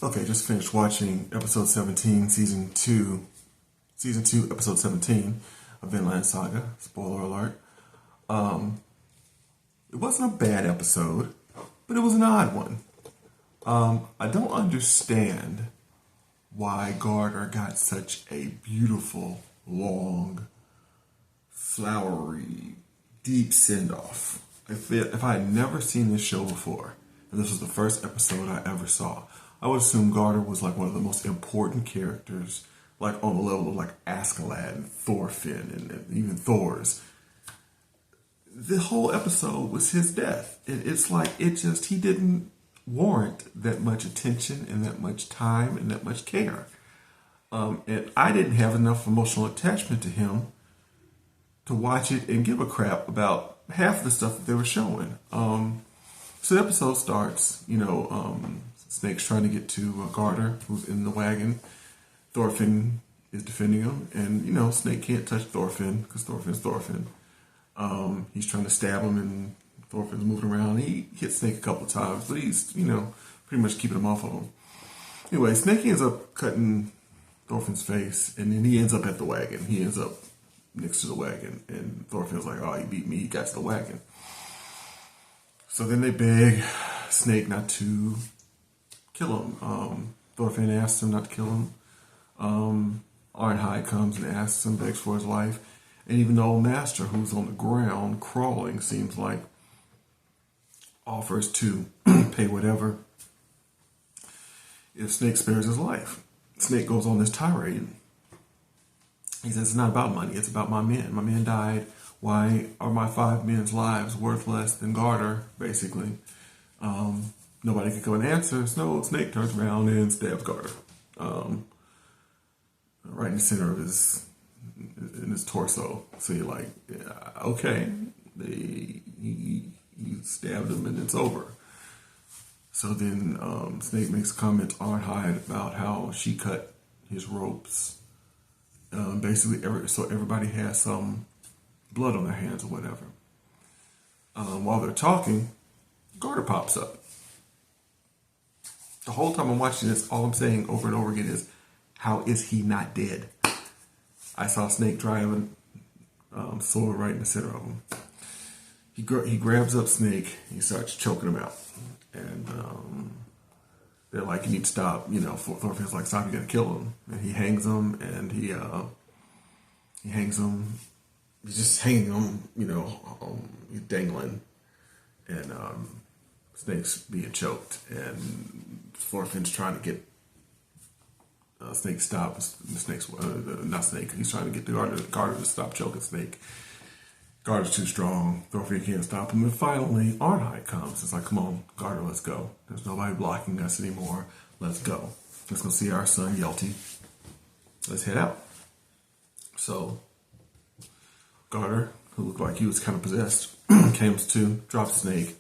Okay, just finished watching episode 17, season 2, episode 17 of Vinland Saga. Spoiler alert. It wasn't a bad episode, but it was an odd one. I don't understand why Garter got such a beautiful, long, flowery, deep send-off. If I had never seen this show before, and this was the first episode I ever saw, I would assume Garter was like one of the most important characters, like on the level of like Askeladd and Thorfinn and even Thor's. The whole episode was his death. He didn't warrant that much attention and that much time and that much care. And I didn't have enough emotional attachment to him to watch it and give a crap about half the stuff that they were showing. So the episode starts, Snake's trying to get to Garter, who's in the wagon. Thorfinn is defending him, and, Snake can't touch Thorfinn, because Thorfinn's Thorfinn. He's trying to stab him, and Thorfinn's moving around. He hits Snake a couple of times, but he's, pretty much keeping him off of him. Anyway, Snake ends up cutting Thorfinn's face, and then he ends up at the wagon. He ends up next to the wagon, and Thorfinn's like, oh, he beat me, he got to the wagon. So then they beg Snake not to kill him. Thorfinn asks him not to kill him. Arnhide comes and asks him, begs for his life. And even the old master, who's on the ground crawling, seems like offers to pay whatever if Snake spares his life. Snake goes on this tirade. He says, it's not about money, it's about my men. My men died. Why are my 5 men's lives worth less than Garter, basically? Nobody could come and answer. So Snake turns around and stabs Garter. Right in the center of his torso. So you're like, yeah, okay. He stabbed him and it's over. So then Snake makes a comment on Arnhide about how she cut his ropes. Basically, so everybody has some blood on their hands or whatever. While they're talking, Garter pops up. The whole time I'm watching this, all I'm saying over and over again is, how is he not dead? I saw Snake driving sword right in the center of him. He grabs up Snake, he starts choking him out. And they're like, you need to stop. Thorfinn's like, stop, you gotta kill him. And he hangs him, and he hangs him. He's just hanging him, he's dangling. And Snake's being choked. And Thorfinn's trying to get Snake to stop. Not Snake, he's trying to get the Garter to stop choking Snake. Garter's too strong. Thorfinn can't stop him. And finally, Arnhide comes. It's like, come on, Garter, let's go. There's nobody blocking us anymore. Let's go. Let's go see our son, Yelty. Let's head out. So, Garter, who looked like he was kind of possessed, comes to, drops Snake,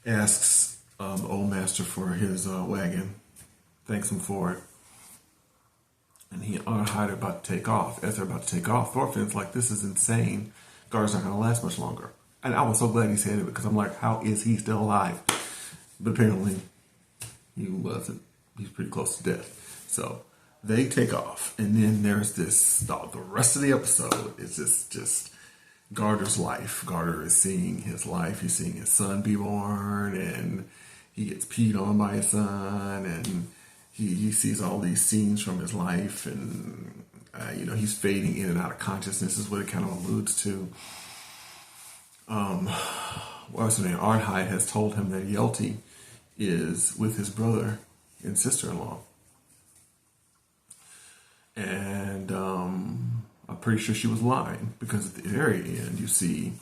asks the old master for his wagon, thanks him for it. And he and Arnhide are about to take off. As they're about to take off, Thorfinn's like, this is insane. Garter's not going to last much longer. And I was so glad he said it, because I'm like, how is he still alive? But apparently, he wasn't. He's pretty close to death. So they take off. And then there's this, the rest of the episode is just Garter's life. Garter is seeing his life. He's seeing his son be born. And he gets peed on by his son. And he sees all these scenes from his life. And he's fading in and out of consciousness is what it kind of alludes to. What's her name? Arnhide has told him that Yelty is with his brother and sister-in-law. And I'm pretty sure she was lying, because at the very end, you see,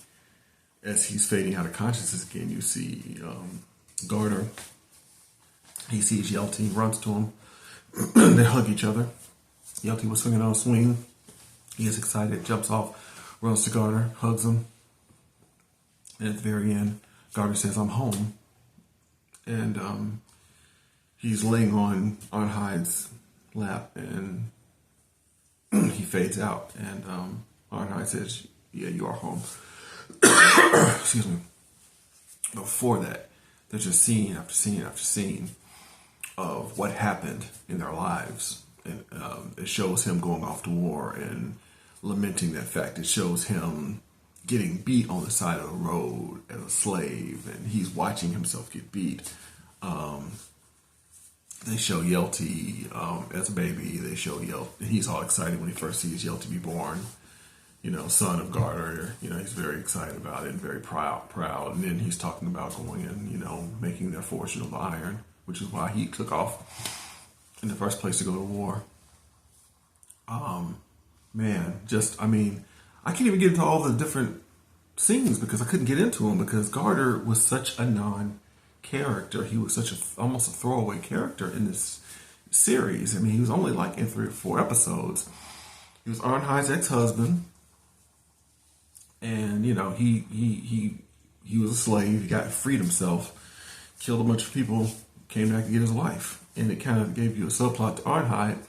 as he's fading out of consciousness again, you see Garter. He sees Yelty, runs to him. They hug each other. Yelty was swinging on a swing. He gets excited, jumps off, runs to Garter, hugs him. And at the very end, Garter says, I'm home. And he's laying on Arnhide's lap, and he fades out. And Arnhide says, yeah, you are home. Excuse me. Before that, there's just scene after scene after scene of what happened in their lives. And it shows him going off to war and lamenting that fact. It shows him getting beat on the side of the road as a slave, and he's watching himself get beat. They show Yelty as a baby. They show Yelty. He's all excited when he first sees Yelty be born. Son of Garter. He's very excited about it and very proud. And then he's talking about going and, making their fortune of iron, which is why he took off in the first place to go to war. I can't even get into all the different scenes because I couldn't get into them because Garter was such a non-character. He was almost a throwaway character in this series. He was only like in 3 or 4 episodes. He was Arnhide's ex-husband, and he was a slave. He got freed himself, killed a bunch of people, came back to get his wife, and it kind of gave you a subplot to Arnhide.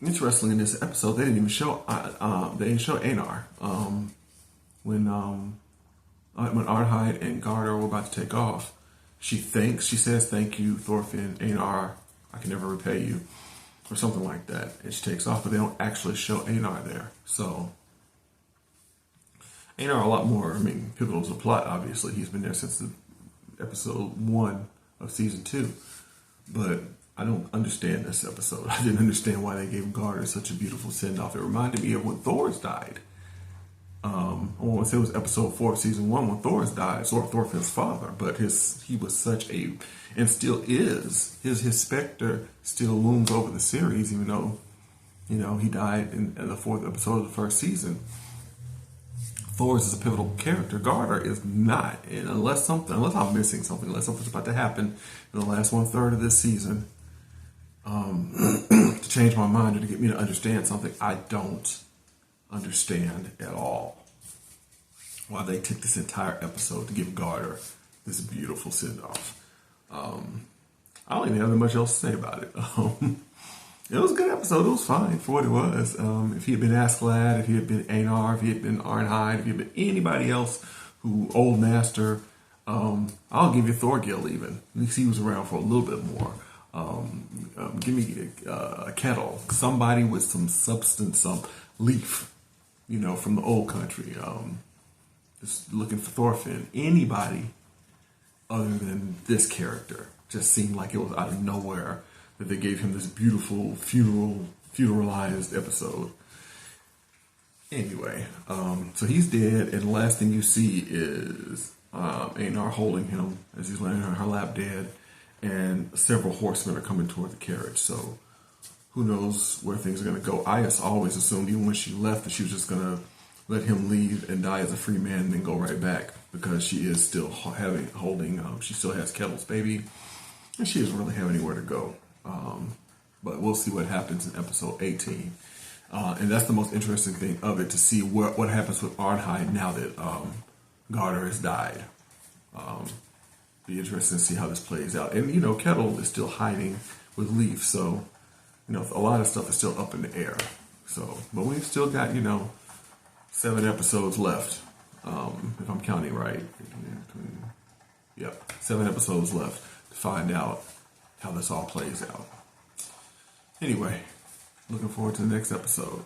Interestingly, in this episode, they didn't even show Einar. When Arnhide and Garter were about to take off, she says, "Thank you, Thorfinn, Einar. I can never repay you," or something like that. And she takes off, but they don't actually show Einar there. So Einar a lot more, pivotal to the plot, obviously. He's been there since episode 1 of season 2. But I don't understand this episode. I didn't understand why they gave Garter such a beautiful send-off. It reminded me of when Thor's died. I want to say it was episode 4 of season 1 when Thor's died, or Thorfinn's father. But he was such a, and still is, his specter still looms over the series, even though, he died in the 4th episode of the first season. Thor's is a pivotal character. Garter is not. And unless I'm missing something, unless something's about to happen in the last 1/3 of this season, to change my mind or to get me to understand something, I don't understand at all why they took this entire episode to give Garter this beautiful send-off. I don't even have that much else to say about it. It was a good episode. It was fine for what it was. If he had been Askeladd, if he had been Einar, if he had been Arnhide, if he had been anybody else Old Master, I'll give you Thorgil even. At least he was around for a little bit more. Give me a kettle, somebody with some substance, some leaf, from the old country. Just looking for Thorfinn. Anybody other than this character just seemed like it was out of nowhere that they gave him this beautiful funeralized episode. Anyway, so he's dead, and the last thing you see is Einar holding him as he's laying on her lap dead, and several horsemen are coming toward the carriage. So who knows where things are going to go. I always assumed, even when she left, that she was just going to let him leave and die as a free man and then go right back, because she is still she still has Kettle's baby, and she doesn't really have anywhere to go. But we'll see what happens in episode 18. And that's the most interesting thing of it, to see what happens with Arnhide now that Garter has died. Be interesting to see how this plays out. And, Kettle is still hiding with Leaf, so, a lot of stuff is still up in the air. So, but we've still got, 7 episodes left, if I'm counting right. Yep, 7 episodes left to find out how this all plays out. Anyway, looking forward to the next episode.